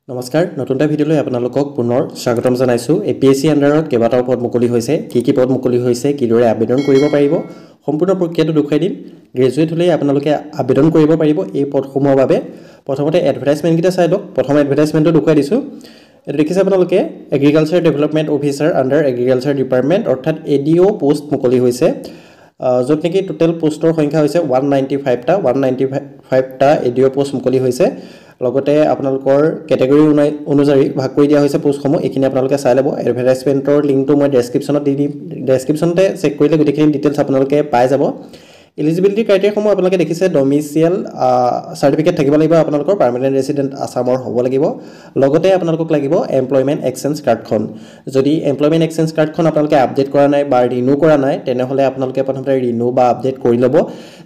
নমস্কাৰ নতুন এটা ভিডিঅ'লৈ আপোনালোকক পুনৰ স্বাগতম জনাইছো এপিএসসি আন্ডাৰত কেইবাটাও পদ মুকলি হৈছে কি পদ মুকলি হৈছে কিদৰে আবেদন কৰিব পাৰিব সম্পূৰ্ণ প্ৰক্ৰিয়াটো দেখুৱাই দিম গ্ৰেজুৱেট হ'লে আপোনালোকে আবেদন কৰিব পাৰিব এই পদসমূহৰ বাবে প্ৰথমতে এডভাৰটাইজমেন্ট কিটা চাই লওক প্ৰথম এডভাৰটাইজমেন্টটো দেখুৱাই দিছো এটা দেখিছে আপোনালোকে agriculture development officer under agriculture department অৰ্থাৎ এডিও পোষ্ট মুকলি হৈছে য'ত নেকি টোটাল পোষ্টৰ সংখ্যা হৈছে 195 টা 195 টা এডিও পোষ্ট মুকলি হৈছে লগতে আপোনালোকৰ ক্যাটাগৰী অনুযায়ী ভাগ কৰি দিয়া হৈছে পোষ্টসমূহ এখিনি আপোনালোকে চাই লব এডভাৰটাইজমেন্টৰ লিংকটো মই ডেসক্ৰিপচনত দি দিম ডেসক্ৰিপচনতে চেক কৰিলে গোটেইখিনি ডিটেইলছ আপোনালোকে পাই যাব এলিজিবিলিটি ক্ৰাইটেৰিয়াসমূহ আপোনালোকে দেখিছে ডমিচিয়েল সাৰ্টিফিকেট থাকিব লাগিব আপোনালোকৰ পাৰ্মানেন্ট ৰেসিডেন্ট আসামৰ হ'ব লাগিব লগতে আপোনালোকক লাগিব এমপ্লয়মেন্ট এক্সচেঞ্জ কাৰ্ডখন যদি এমপ্লয়মেন্ট এক্সচেঞ্জ কাৰ্ডখন আপোনালোকে আপডেট কৰা নাই বা ৰিনিউ কৰা নাই তেনেহলে আপোনালোকে প্ৰথমতে ৰিনিউ বা আপডেট কৰি ল'ব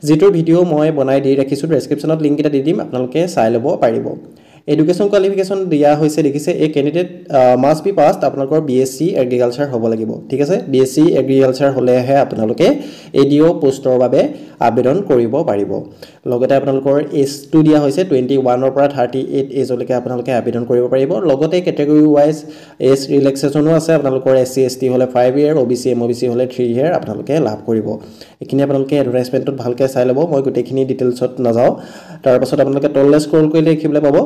যেটোৰ ভিডিও মই বনাই দি ৰাখিছো ডেসক্ৰিপচনত লিংক এটা দি দিম আপোনালোকে চাই ল'ব পাৰিব এডুকেশন কোৱালিফিকেশন দিয়া হৈছে দেখিছে এই ক্যান্ডিডেট মাস্ট বি পাসড আপোনালোকৰ বিএসসি এগ্ৰিকালচাৰ হ'ব লাগিব ঠিক আছে বিএসসি এগ্ৰিকালচাৰ হলেহে আপোনালোকে এডিও পোষ্টৰ বাবে আবেদন কৰিব পাৰিব লগতে আপোনালোকৰ এজটো দিয়া হৈছে 21 ৰ পৰা 38 এজলৈকে আপোনালোকে আবেদন কৰিব পাৰিব লগতে ক্যাটাগৰী ওয়াইজ এজ ৰিলেক্সেশনো আছে আপোনালোকৰ এসসি এসটি হলে 5 ইয়াৰ ওবিসি এমওবিসি হলে 3 ইয়াৰ আপোনালোকে লাভ কৰিব এখিনি আপোনালোকে এডভাৰটাইজমেন্টত ভালকৈ চাই ল'ব মই গোটেইখিনি ডিটেইলছত নাযাও তাৰ পাছত আপোনালোকে তললে স্ক্ৰল কৰিলে দেখিবলৈ পাব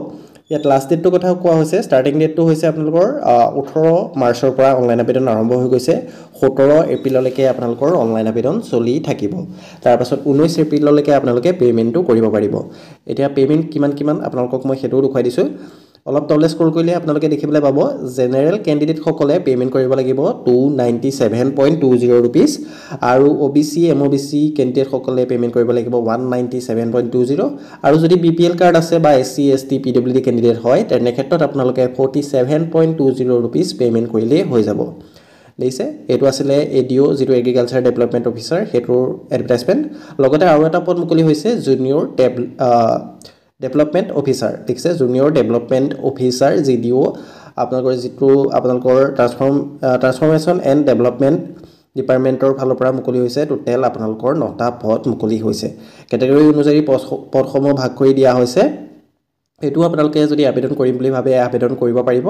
ইয়াত লাষ্ট ডেটটো কথা কোৱা হৈছে ষ্টাৰ্টিং ডেটটো হৈছে আপোনালোকৰ 18 মাৰ্চৰ পৰা অনলাইন আবেদন আৰম্ভ হৈ গৈছে 17 এপ্ৰিললৈকে আপোনালোকৰ অনলাইন আবেদন চলি থাকিব তাৰ পাছত 19 এপ্ৰিললৈকে আপোনালোকে পেমেন্টটো কৰিব পাৰিব এতিয়া পেমেন্ট কিমান আপোনালোকক মই হেতু দেখুৱাই দিছো অলপ তললে স্ক্ৰল কৰিলে আপোনালোকে দেখিবলৈ পাব জেনাৰেল ক্যান্ডিডেট সকলে পেমেন্ট কৰিব লাগিব 297.20 रुपीस আৰু ওবিসি এমওবিসি ক্যান্ডিডেট সকলে পেমেন্ট কৰিব লাগিব 197.20 আৰু যদি বিপিএল কাৰ্ড আছে বা এসসি এসটি পিডব্লিউডি ক্যান্ডিডেট হয় তেনে ক্ষেত্ৰত আপোনালোকে 47.20 रुपीस পেমেন্ট কৰিলে হৈ যাব দেইছে এটো আসলে এডিও যেটো এগ্ৰিকালচাৰ ডেভেলপমেন্ট অফিচাৰ হেতুৰ এডভাৰটাইজমেন্ট লগতে আৰু এটা পদ মুকলি হৈছে জুনিয়ৰ ডেভেলপমেন্ট অফিচাৰ ঠিকছে জুনিয়ৰ ডেভেলপমেন্ট অফিচাৰ জিডিও আপোনালোকৰ যেটো আপোনালোকৰ ট্ৰান্সফৰমেশন এণ্ড ডেভেলপমেন্ট ডিপাৰ্টমেন্টৰ ফালৰ পৰা মুকলি হৈছে টোটাল আপোনালোকৰ 9টা পদ মুকলি হৈছে ক্যাটাগৰী অনুযায়ী পদসমূহ ভাগ কৰি দিয়া হৈছে এটো আপোনালোকে যদি আবেদন কৰিম বুলি ভাবে আবেদন কৰিব পাৰিব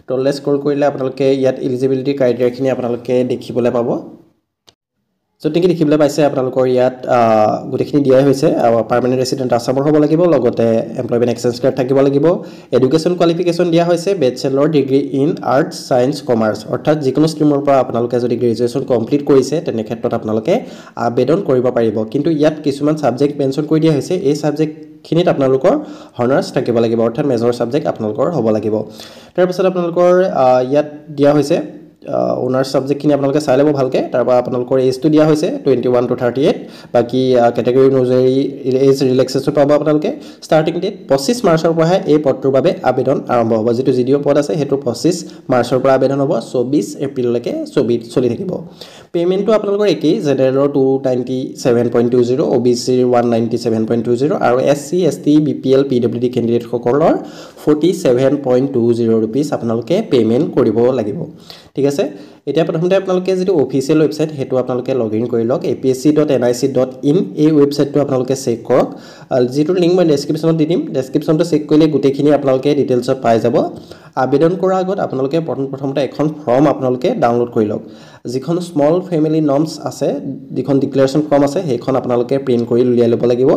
তললে স্ক্ৰল কৰিলে আপোনালোকে ইয়াত এলিজিবিলিটি ক্ৰাইটেৰিয়াখিনি আপোনালোকে দেখিবলৈ পাব যতিকি দেখিবলৈ পাইছে আপোনালোকৰ ইয়াত গুটেখিনি দিয়া হৈছে পাৰ্মানেন্ট ৰেসিডেন্ট আসামৰ হ'ব লাগিব লগতে এমপ্লয়মেন্ট এক্সচেঞ্জ কাৰ্ড থাকিব লাগিব এডুকেশন কোৱালিফিকেশন দিয়া হৈছে bachelor degree in arts science commerce অৰ্থাৎ যিকোনো ষ্ট্ৰীমৰ পৰা আপোনালোকে যদি গ্ৰেজুৱেচন কমপ্লিট কৰিছে তেনে ক্ষেত্ৰত আপোনালোকে আবেদন কৰিব পাৰিব কিন্তু ইয়াত কিছুমান সাবজেক্ট মেনশন কৰি দিয়া হৈছে এই সাবজেক্ট খিনিত আপোনালোকৰ হনাৰ্স থাকিব লাগিব অৰ্থাৎ মেজৰ সাবজেক্ট আপোনালোকৰ হ'ব লাগিব তাৰ পিছত আপোনালোকৰ ইয়াত দিয়া হৈছে অনাৰ্স সাবজেক্ট খিনি আপোনালোকে চাই ল'ব ভালকে তাৰপা আপোনালোকৰ এজটো দিয়া হৈছে 21 to 38 বাকি ক্যাটাগৰী অনুযায়ী এজ ৰিলেক্সেশন পাব আপোনালোকে ষ্টাৰ্টিং ডেট 25 মাৰ্চৰ পৰা এই পদটোৰ বাবে আবেদন আৰম্ভ হ'ব যেটো জিডিও পদ আছে হেতু 25 মাৰ্চৰ পৰা আবেদন হ'ব 24 এপ্ৰিললৈকে চলি থাকিব পেমেন্টটো আপোনালোকৰ একেই জেনাৰেলৰ 297.20 ওবিসিৰ 197.20 আৰু SC ST BPL PWD candidate সকলৰ 47.20 रुपीस আপোনালোকে পেমেন্ট কৰিব লাগিব ঠিক আছে এতিয়া প্ৰথমতে আপোনালোকে যেটো অফিচিয়েল ওয়েবসাইট হেতু আপোনালোকে লগইন কৰি লওক apsc.nic.in এই ওয়েবসাইটটো আপোনালোকে চেক কৰক যেটো লিংক মই ডেসক্ৰিপচনত দি দিম ডেসক্ৰিপচনটো চেক কৰিলে গোটেইখিনি আপোনালোকে ডিটেইলছত পাই যাব আবেদন কৰাৰ আগত আপোনালোকে প্ৰথমতে এখন ফৰ্ম আপোনালোকে ডাউনলোড কৰি লওক যিখন স্মল ফ্যামিলি নৰ্মছ আছে যিখন ডিক্লেৰেচন ফৰ্ম আছে সেইখন আপোনালোকে প্ৰিন্ট কৰি উলিয়াই ল'ব লাগিব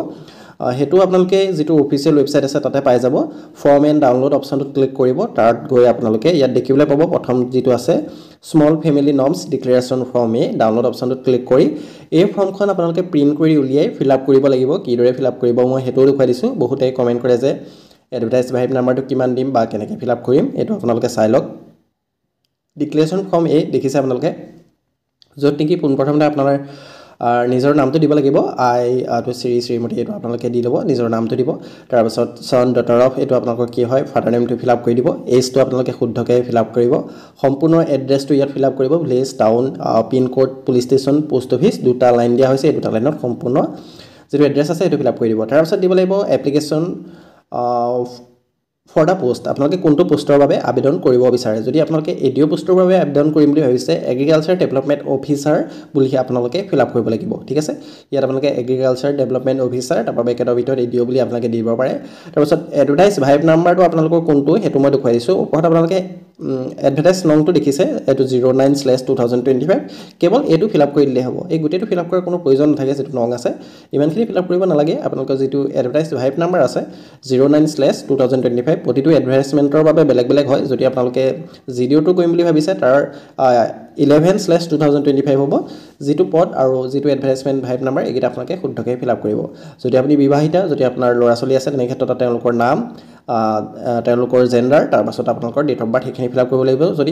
হেতু আপোনালোকে যেটো অফিচিয়েল ওয়েবসাইট আছে তাতে পাই যাব ফৰ্ম এণ্ড ডাউনলোড অপচনটো ক্লিক কৰিব তাত গৈ আপোনালোকে ইয়াত দেখিবলৈ পাব প্ৰথম যেটো আছে small family norms declaration form এ ডাউনলোড অপচনটো ক্লিক কৰি এই ফৰ্মখন আপোনালোকে প্ৰিন্ট কৰি উলিয়াই ফিল আপ কৰিব লাগিব কিদৰে ফিল আপ কৰিব মই হেতু দেখুৱাই দিছো বহুতে কমেন্ট কৰে যে এডভাৰটাইজ ভাইব নাম্বাৰটো কিমান দিম বা কেনেকৈ ফিল আপ কৰিম এটো আপোনালোকে চাই লওক ডিক্লেৰেচন ফৰ্ম এ দেখিছে আপোনালোকে য'ত নেকি পোনপ্ৰথমতে আপোনাৰ নিজৰ নামটো দিব লাগিব আই টু শ্ৰীমতী এটো আপোনালোকে দি দিব নিজৰ নামটো দিব তাৰ পাছত সন ডটাৰ অফ এটো আপোনালোকৰ কি হয় ফাদাৰ নেমটো ফিল আপ কৰি দিব এজটো আপোনালোকে শুদ্ধকৈ ফিল আপ কৰিব সম্পূৰ্ণ এড্ৰেছটো ইয়াত ফিল আপ কৰিব village town pin code police station post office দুটা লাইন দিয়া হৈছে এই দুটা লাইনত সম্পূৰ্ণ যেটো এড্ৰেছ আছে এটো ফিল আপ কৰি দিব তাৰ পাছত দিব লাগিব এপ্লিকেশন ফৰ দ্য পোষ্ট আপোনালোকে কোনটো পোষ্টৰ বাবে আবেদন কৰিব বিচাৰে যদি আপোনালোকে এডিঅ' পোষ্টৰ বাবে আবেদন কৰিম বুলি ভাবিছে এগ্ৰিকালচাৰ ডেভেলপমেণ্ট অফিচাৰ বুলি আপোনালোকে ফিল আপ কৰিব লাগিব ঠিক আছে ইয়াত আপোনালোকে এগ্ৰিকালচাৰ ডেভেলপমেণ্ট অফিচাৰ তাৰপৰা বেকেটৰ ভিতৰত এডিঅ' বুলি আপোনালোকে দিব পাৰে তাৰপিছত এডভাৰটাইজ ভাইব নাম্বাৰটো আপোনালোকৰ কোনটো সেইটো মই দেখুৱাই দিছোঁ ওপৰত আপোনালোকে এডভাৰটাইজ নংটো দেখিছে এইটো 09/2025 কেৱল এইটো ফিল আপ কৰি দিলে হ'ব এই গোটেইটো ফিল আপ কৰাৰ কোনো প্ৰয়োজন নাথাকে যিটো নং আছে ইমানখিনি ফিল আপ কৰিব নালাগে আপোনালোকৰ যিটো এডভাৰটাইজ ভাইব নাম্বাৰ আছে 09/2025 প্ৰতিটো এডভাৰটাইজমেণ্টৰ বাবে বেলেগ বেলেগ হয় যদি আপোনালোকে জিডিঅ'টো কৰিম বুলি ভাবিছে তাৰ 11/2025 হ'ব যিটো পদ আৰু যিটো এডভাৰটাইজমেণ্ট ভাইব নাম্বাৰ এইকেইটা আপোনালোকে শুদ্ধকৈ ফিল আপ কৰিব যদি আপুনি বিবাহিতা যদি আপোনাৰ ল'ৰা ছোৱালী আছে তেনে ক্ষেত্ৰত তেওঁলোকৰ নাম তেওঁলোকৰ জেণ্ডাৰ তাৰপাছত আপোনালোকৰ ডেট অফ বাৰ্থ সেইখিনি ফিল আপ কৰিব লাগিব যদি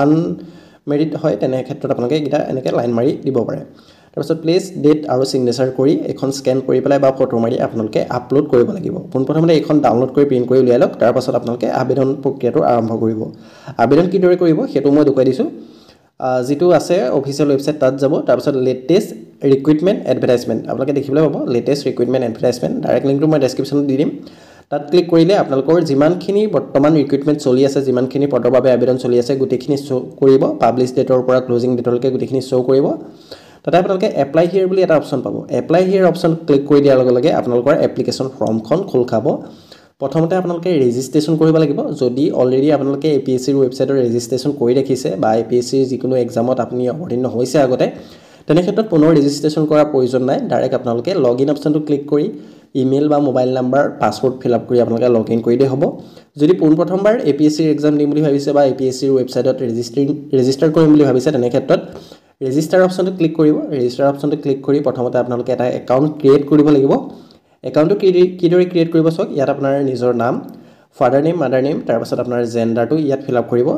আনমেৰিড হয় তেনে ক্ষেত্ৰত আপোনালোকে এইকেইটা এনেকৈ লাইন মাৰি দিব পাৰে তাৰপিছত প্লেচ ডেট আৰু চিগনেচাৰ কৰি এখন স্কেন কৰি পেলাই বা ফটো মাৰি আপোনালোকে আপলোড কৰিব লাগিব পোনপ্ৰথমতে এইখন ডাউনলোড কৰি প্ৰিণ্ট কৰি উলিয়াই লওক তাৰপাছত আপোনালোকে আবেদন প্ৰক্ৰিয়াটো আৰম্ভ কৰিব আবেদন কিদৰে কৰিব সেইটো মই দেখুৱাই দিছোঁ যিটো আছে অফিচিয়েল ৱেবছাইট তাত যাব তাৰপিছত লেটেষ্ট ৰিক্ৰুইটমেণ্ট এডভাৰটাইজমেণ্ট আপোনালোকে দেখিবলৈ পাব লেটেষ্ট ৰিক্ৰুইটমেণ্ট এডভাৰটাইজমেণ্ট ডাইৰেক্ট লিংকটো মই ডেছক্ৰিপশ্যনত দি দিম তাত ক্লিক কৰিলে আপোনালোকৰ যিমানখিনি বৰ্তমান ৰিক্ৰুইটমেণ্ট চলি আছে যিমানখিনি পদৰ বাবে আবেদন চলি আছে গোটেইখিনি শ্ব' কৰিব পাব্লিছ ডেটৰ পৰা ক্লজিং ডেটলৈকে গোটেইখিনি শ্ব' কৰিব তাতে আপোনালোকে এপ্লাই হিয়াৰ বুলি এটা অপশ্যন পাব এপ্লাই হিয়াৰ অপশ্যন ক্লিক কৰি দিয়াৰ লগে লগে আপোনালোকৰ এপ্লিকেশ্যন ফৰ্মখন খোল খাব প্ৰথমতে আপোনালোকে ৰেজিষ্ট্ৰেশ্যন কৰিব লাগিব যদি অলৰেডি আপোনালোকে APSCৰ ৱেবছাইটত ৰেজিষ্ট্ৰেশ্যন কৰি ৰাখিছে বা APSCৰ যিকোনো এক্সামত আপুনি অৱতীৰ্ণ হৈছে আগতে তেনে ক্ষেত্ৰত পুনৰ ৰেজিষ্ট্ৰেশ্যন কৰাৰ প্ৰয়োজন নাই ডাইৰেক্ট আপোনালোকে লগ ইন অপশ্যনটো ক্লিক কৰি ইমেইল বা mobile number password fill up কৰি আপোনালোকে লগ ইন কৰি দিয়ে হ'ব যদি পোনপ্ৰথমবাৰ APSCৰ এক্সাম দিম বুলি ভাবিছে বা APSCৰ ৱেবছাইটত ৰেজিষ্টাৰ কৰিম বুলি ভাবিছে তেনে ক্ষেত্ৰত ৰেজিষ্টাৰ অপশ্যনটো ক্লিক কৰিব ৰেজিষ্টাৰ অপশ্যনটো ক্লিক কৰি প্ৰথমতে আপোনালোকে এটা একাউণ্ট ক্ৰিয়েট কৰিব লাগিব একাউণ্টটো কিদৰে ক্ৰিয়েট কৰিব চাওক ইয়াত আপোনাৰ নিজৰ নাম ফাদাৰ নেম মাদাৰ নেম তাৰপাছত আপোনাৰ জেণ্ডাৰটো ইয়াত ফিল আপ কৰিব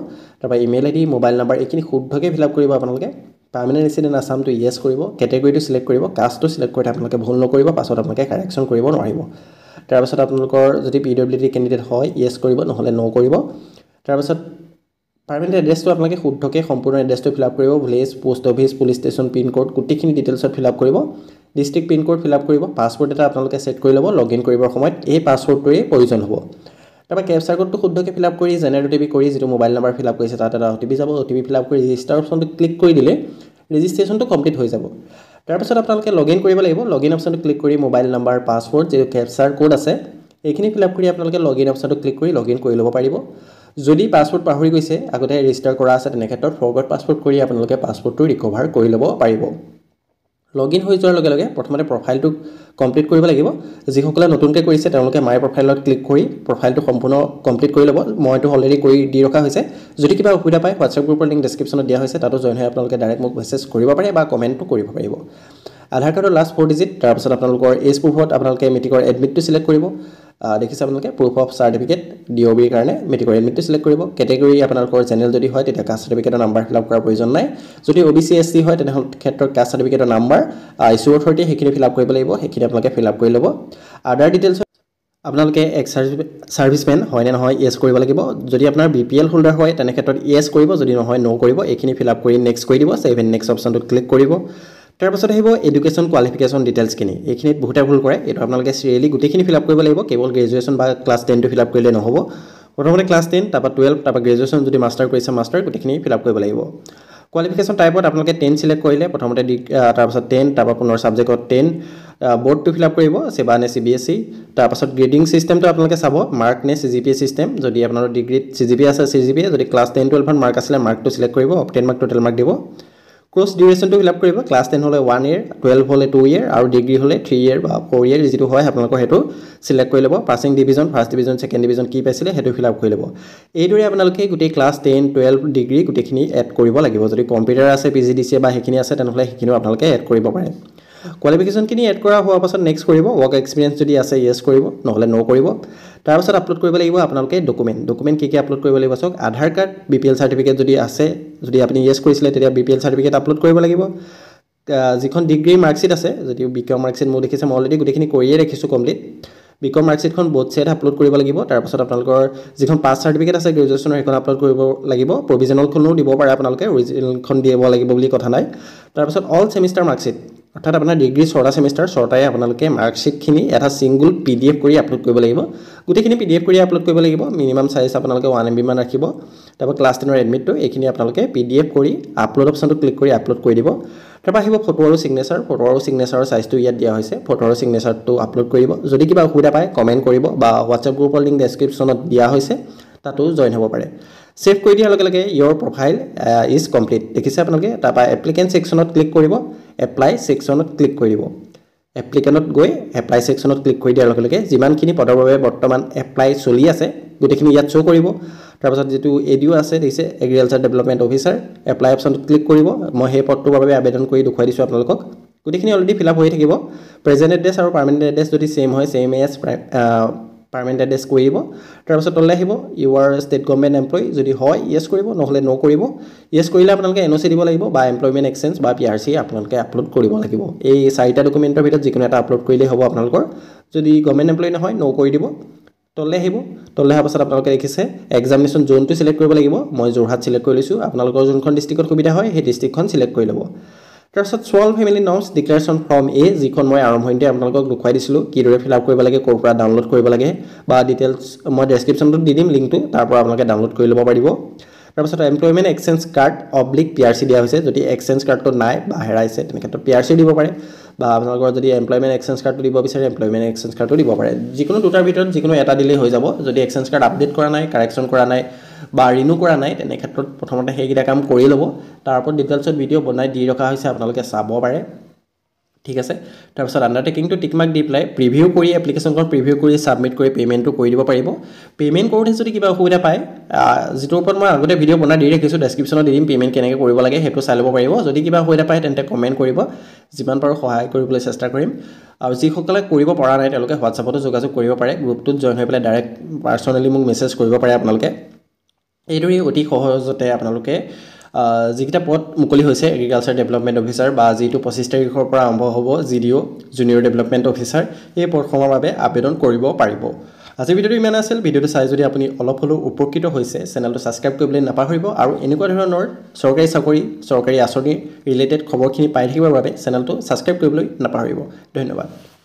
তাৰপৰা ইমেইল আইডি মোবাইল নাম্বাৰ এইখিনি শুদ্ধকৈ ফিল আপ কৰিব আপোনালোকে পাৰ্মানেণ্ট ৰেচিডেণ্ট আছামটো ইয়েছ কৰিব কেটেগৰীটো চিলেক্ট কৰিব কাষ্টটো চিলেক্ট কৰি আপোনালোকে ভুল নকৰিব পাছত আপোনালোকে কাৰেকশ্যন কৰিব নোৱাৰিব তাৰপাছত আপোনালোকৰ যদি PWD কেণ্ডিডেট হয় ইয়েছ কৰিব নহ'লে ন' কৰিব তাৰপাছত পাৰ্মানেণ্ট এড্ৰেছটো আপোনালোকে শুদ্ধকৈ সম্পূৰ্ণ এড্ৰেছটো ফিল আপ কৰিব village post office police station pin code গোটেইখিনি ডিটেইলছত ফিল আপ কৰিব district pin code fill up কৰিব পাছৱৰ্ড এটা আপোনালোকে ছেট কৰি ল'ব লগ ইন কৰিবৰ সময়ত এই পাছৱৰ্ডটোৱেই প্ৰয়োজন হ'ব তাৰপৰা কেপচাৰ কোডটো শুদ্ধকৈ ফিল আপ কৰি জেনেৰেট OTP কৰি যিটো মোবাইল নাম্বাৰ ফিল আপ কৰিছে তাত এটা OTP যাব OTP ফিল আপ কৰি ৰেজিষ্টাৰ অপশ্যনটো ক্লিক কৰি দিলে ৰেজিষ্ট্ৰেশ্যনটো কমপ্লিট হৈ যাব তাৰপিছত আপোনালোকে লগ ইন কৰিব লাগিব লগ ইন অপশ্যনটো ক্লিক কৰি মোবাইল নাম্বাৰ পাছৱৰ্ড যিটো কেপচাৰ কোড আছে এইখিনি ফিল আপ কৰি আপোনালোকে লগ ইন অপশ্যনটো ক্লিক কৰি লগ ইন কৰি ল'ব পাৰিব যদি পাছৱৰ্ড পাহৰি গৈছে আগতে ৰেজিষ্টাৰ কৰা আছে তেনে ক্ষেত্ৰত ফৰগট পাছৱৰ্ড কৰি আপোনালোকে পাছৱৰ্ডটো ৰিকভাৰ কৰি ল'ব পাৰিব লগ ইন হৈ যোৱাৰ লগে লগে প্ৰথমতে প্ৰফাইলটো কমপ্লিট কৰিব লাগিব যিসকলে নতুনকৈ কৰিছে তেওঁলোকে মাই প্ৰফাইলত ক্লিক কৰি প্ৰফাইলটো সম্পূৰ্ণ কমপ্লিট কৰি ল'ব মইতো অলৰেডি কৰি দি ৰখা হৈছে যদি কিবা অসুবিধা পায় হোৱাটছএপ গ্ৰুপৰ লিংক ডেছক্ৰিপশ্যনত দিয়া হৈছে তাতো জইন হৈ আপোনালোকে ডাইৰেক্ট মোক মেছেজ কৰিব পাৰে বা কমেণ্টটো কৰিব পাৰিব আধাৰ কাৰ্ডৰ লাষ্ট 4 ডিজিট তাৰপিছত আপোনালোকৰ এজ প্ৰুফত আপোনালোকে মেট্ৰিকৰ এডমিটটো চিলেক্ট কৰিব দেখিছে আপোনালোকে প্ৰুফ অফ চাৰ্টিফিকেট DOBৰ কাৰণে মেট্ৰিকৰ এডমিটটো চিলেক্ট কৰিব কেটেগৰী আপোনালোকৰ জেনেৰেল যদি হয় তেতিয়া কাষ্ট চাৰ্টিফিকেটৰ নাম্বাৰ ফিল আপ কৰাৰ প্ৰয়োজন নাই যদি OBC SC হয় তেনেহ'লে ক্ষেত্ৰত কাষ্ট চাৰ্টিফিকেটৰ নাম্বাৰ ইছ্যু অথৰিটি সেইখিনি ফিল আপ কৰিব লাগিব সেইখিনি আপোনালোকে ফিল আপ কৰি ল'ব আদাৰ ডিটেইলছ আপোনালোকে এক্স সাৰ্ভিসমেন হয় নে নহয় ইয়েছ কৰিব লাগিব যদি আপোনাৰ BPL হোল্ডাৰ হয় তেনে ক্ষেত্ৰত ইয়েছ কৰিব যদি নহয় নো কৰিব এইখিনি ফিল আপ কৰি নেক্সট কৰি দিব সেভ এণ্ড নেক্সট অপশ্যনটো ক্লিক কৰিব তাৰপাছত আহিব এডুকেশ্যন কোৱালিফিকেশ্যন ডিটেইলছখিনি এইখিনিত বহুতে ভুল কৰে এইটো আপোনালোকে চিৰিয়েলি গোটেইখিনি ফিল আপ কৰিব লাগিব কেৱল গ্ৰেজুৱেশ্যন বা ক্লাছ 10টো ফিল আপ কৰিলে নহ'ব প্ৰথমতে ক্লাছ 10 তাৰপৰা 12 তাৰপৰা গ্ৰেজুৱেশ্যন যদি মাষ্টাৰ কৰিছে মাষ্টাৰ গোটেইখিনি ফিল আপ কৰিব লাগিব কোৱালিফিকেশ্যন টাইপত আপোনালোকে 10 সিলেক্ট কৰিলে প্ৰথমতে তাৰপাছত 10 তাৰপৰা পুনৰ ছাবজেক্টত 10 বোৰ্ডটো ফিল আপ কৰিব সেবা নে CBSE তাৰপাছত গ্ৰেডিং সিস্টেমটো আপোনালোকে চাব মাৰ্ক নে CGPA সিস্টেম যদি আপোনালোকৰ ডিগ্ৰীত CGPA আছে CGPA যদি ক্লাছ 10 12 ত মাৰ্ক আছিলে মাৰ্কটো সিলেক্ট কৰিব 10 মাৰ্ক টোটেল মাৰ্ক দিব কোৰ্স ডিউৰেশ্যনটো ফিল আপ কৰিব ক্লাছ 10 হলে 1 ইয়াৰ 12 হলে 2 ইয়াৰ আৰু ডিগ্ৰী হলে 3 ইয়াৰ বা 4 ইয়াৰ যেটো হয় আপোনালোকৰ হেতু সিলেক্ট কৰি ল'ব passing division first division second division কি পাইছিলে হেতু ফিল আপ কৰি ল'ব এইদৰে আপোনালোকে গোটেই ক্লাছ 10 12 ডিগ্ৰী গোটেইখিনি এড কৰিব লাগিব যদি কম্পিউটাৰ আছে PGDCA বা হেখিনি আছে তেনেহলে হেকিনো আপোনালোকে এড কৰিব পাৰে কোৱালিফিকেশ্যন কিনি এড কৰা হোৱাৰ পাছত নেক্সট কৰিব ওয়াৰ্ক এক্সপেৰিয়েন্স যদি আছে ইয়েছ কৰিব নহলে নো কৰিব তাৰ পাছত আপলোড কৰিব লাগিব আপোনালোকে ডকুমেন্ট কি আপলোড কৰিব লাগিব সক আধাৰ কাৰ্ড BPL সাৰ্টিফিকেট যদি আছে যদি আপুনি ইয়েছ কৰিছিলে তেতিয়া BPL সাৰ্টিফিকেট আপলোড কৰিব লাগিব যিখন ডিগ্ৰী মাৰ্কশিট আছে যদি বিকম মাৰ্কশিট মই দেখিছে মই অলৰেডি গোটেইখিনি কৰিয়ে ৰাখিছো কমপ্লিট বিকম মাৰ্কশিটখন বোথ সাইড আপলোড কৰিব লাগিব তাৰ পাছত আপোনালোকৰ যিখন পাছ সাৰ্টিফিকেট আছে গ্ৰেজুৱেচনৰ এখন আপলোড কৰিব লাগিব প্ৰভিজনেল খনো দিব পাৰে আপোনালোকে অৰিজিনেলখন দিব লাগিব বুলি কথা নাই তাৰ পাছত অল সেমিষ্টাৰ মাৰ্কশিট অৰ্থাৎ আপোনাৰ ডিগ্ৰী 6টা সেমিষ্টাৰ 6টাই আপোনালোকে মাৰ্কশ্বিটখিনি এটা সিঙ্গল PDF কৰি আপলোড কৰিব লাগিব গোটেইখিনি PDF কৰি আপলোড কৰিব লাগিব মিনিমাম সাইজ আপোনালোকে 1 MB মান ৰাখিব তাৰপৰা ক্লাছ 10ৰ এডমিটটো এইখিনি আপোনালোকে PDF কৰি আপলোড অপচনটো ক্লিক কৰি আপলোড কৰি দিব তাৰপৰা আহিব ফটো আৰু সিগনেচাৰৰ সাইজটো ইয়াত দিয়া হৈছে ফটো আৰু সিগনেচাৰটো আপলোড কৰিব যদি কিবা অসুবিধা পায় কমেন্ট কৰিব বা WhatsApp গ্ৰুপৰ লিংক ডেসক্ৰিপচনত দিয়া হৈছে তাতো জয়েন হ'ব পাৰে সেভ কৰি দিয়াৰ লগে লগে your profile is complete দেখিছে আপোনালোকে তাৰপৰা এপ্লিকেন্ট সেকশনত ক্লিক কৰিব এপ্লাই সেকশনত ক্লিক কৰি দিব এপ্লিকেন্টত গৈ এপ্লাই সেকশনত ক্লিক কৰি দিয়াৰ লগে লগে যিমানখিনি পদৰ বাবে বৰ্তমান এপ্লাই চলি আছে গোটেইখিনি ইয়াত শো কৰিব তাৰপিছত যেটো এডিও আছে দিছে এগ্ৰিকালচাৰ ডেভেলপমেন্ট অফিচাৰ এপ্লাই অপচনত ক্লিক কৰিব মই সেই পদটোৰ বাবে আবেদন কৰি দেখুৱাই দিছো আপোনালোকক গোটেইখিনি অলৰেডি ফিল আপ হৈ থাকিব প্ৰেজেন্ট এড্ৰেছ আৰু পাৰ্মানেন্ট এড্ৰেছ যদি সেম হয় সেম এজ পাৰ্মানেন্ট এড্ৰেছ কৰিব তাৰপিছত তললৈ আহিব you are state government employee যদি হয় ইয়েস কৰিব নহলে নো কৰিব ইয়েস কৰিলে আপোনালোকে এনঅসি দিব লাগিব বা এমপ্লয়মেন্ট এক্সচেঞ্জ বা পিআৰসি আপোনালোকে আপলোড কৰিব লাগিব এই চাৰিটা ডকুমেন্টৰ ভিতৰত যিকোনো এটা আপলোড কৰিলে হ'ব আপোনালোকৰ যদি গভৰ্ণমেণ্ট এমপ্লয়ী নহয় নো কৰি দিব তললৈ আহিব তললৈ অহাৰ পাছত আপোনালোকে দেখিছে এক্সামিনেশ্যন জোনটো সিলেক্ট কৰিব লাগিব মই যোৰহাট সিলেক্ট কৰি লৈছো আপোনালোকৰ যোনখন ডিস্ট্ৰিক্টত সুবিধা হয় সেই ডিস্ট্ৰিক্টখন সিলেক্ট কৰি ল'ব তাৰপিছত small family norms declaration form এ যিখন মই আৰম্ভণিতে আপোনালোকক দেখুৱাই দিছিলো কিদৰে ফিল আপ কৰিব লাগে ক'ৰ পৰা ডাউনলোড কৰিব লাগে বা ডিটেইলছ মই ডেসক্ৰিপচনত দি দিম লিংকটো তাৰ পৰা আপোনালোকে ডাউনলোড কৰি ল'ব পাৰিব তাৰপিছত এমপ্লয়মেন্ট এক্সচেঞ্জ কাৰ্ড /পিআৰসি দিয়া হৈছে যদি এক্সচেঞ্জ কাৰ্ডটো নাই বা হেৰাইছে তেনে ক্ষেত্ৰত পিআৰসি দিব পাৰে বা আপোনালোকৰ যদি এমপ্লয়মেন্ট এক্সচেঞ্জ কাৰ্ডটো দিব বিচাৰে এমপ্লয়মেন্ট এক্সচেঞ্জ কাৰ্ডটো দিব পাৰে যিকোনো দুটাৰ ভিতৰত যিকোনো এটা দিলে হৈ যাব যদি এক্সচেঞ্জ কাৰ্ড আপডেট কৰা নাই কাৰেকচন কৰা নাই বা ৰিনিউ কৰা নাই তেনে ক্ষেত্ৰত প্ৰথমতে হেইকিটা কাম কৰি ল'ব তাৰ ওপৰত ডিটেইলছত ভিডিও বনাই দি ৰখা হৈছে আপোনালোকে চাব পাৰে ঠিক আছে তাৰপিছত আন্ডাৰটেকিংটো টিক মাৰ্ক দি প্লাই প্ৰিভিউ কৰি এপ্লিকেশনখন প্ৰিভিউ কৰি সাবমিট কৰি পেমেন্টটো কৰি দিব পাৰিব পেমেন্ট কৰোতে যদি কিবা অসুবিধা পায় যেটোৰ ওপৰত মই আগতে ভিডিও বনাই দি ৰাখিছো ডেসক্ৰিপচনত দি দিম পেমেন্ট কেনেকৈ কৰিব লাগে হেতু চাই ল'ব পাৰিব যদি কিবা অসুবিধা পায় তেন্তে কমেন্ট কৰিব যিমান পাৰো সহায় কৰিবলৈ চেষ্টা কৰিম আৰু যিসকলে কৰিব পৰা নাই তেওঁলোকে হোৱাটছআপতো যোগাযোগ কৰিব পাৰে গ্ৰুপটোত জয়েন হৈ পেলাই ডাইৰেক্ট পাৰ্সোনালি মোক মেছেজ কৰিব পাৰে আপোনালোকে এইদৰে অতি সহজতে আপোনালোকে যিকিটা পদ মুকলি হৈছে এগ্ৰিকালচাৰ ডেভেলপমেন্ট অফিচাৰ বা যিটো 25 তাৰিখৰ পৰা আৰম্ভ হ'ব জিডিও জুনিয়ৰ ডেভেলপমেন্ট অফিচাৰ এই পদসমূহৰ বাবে আবেদন কৰিব পাৰিব আজি ভিডিওটো ইমান আছিল ভিডিওটো চাই যদি আপুনি অলপ হলেও উপকৃত হৈছে চেনেলটো সাবস্ক্ৰাইব কৰিবলৈ নাপাহৰিব আৰু এনেকুৱা ধৰণৰ চৰকাৰী চাকৰি চৰকাৰী আঁচনি ৰিলেটেড খবৰখিনি পাই থাকিবৰ বাবে চেনেলটো সাবস্ক্ৰাইব কৰিবলৈ নাপাহৰিব ধন্যবাদ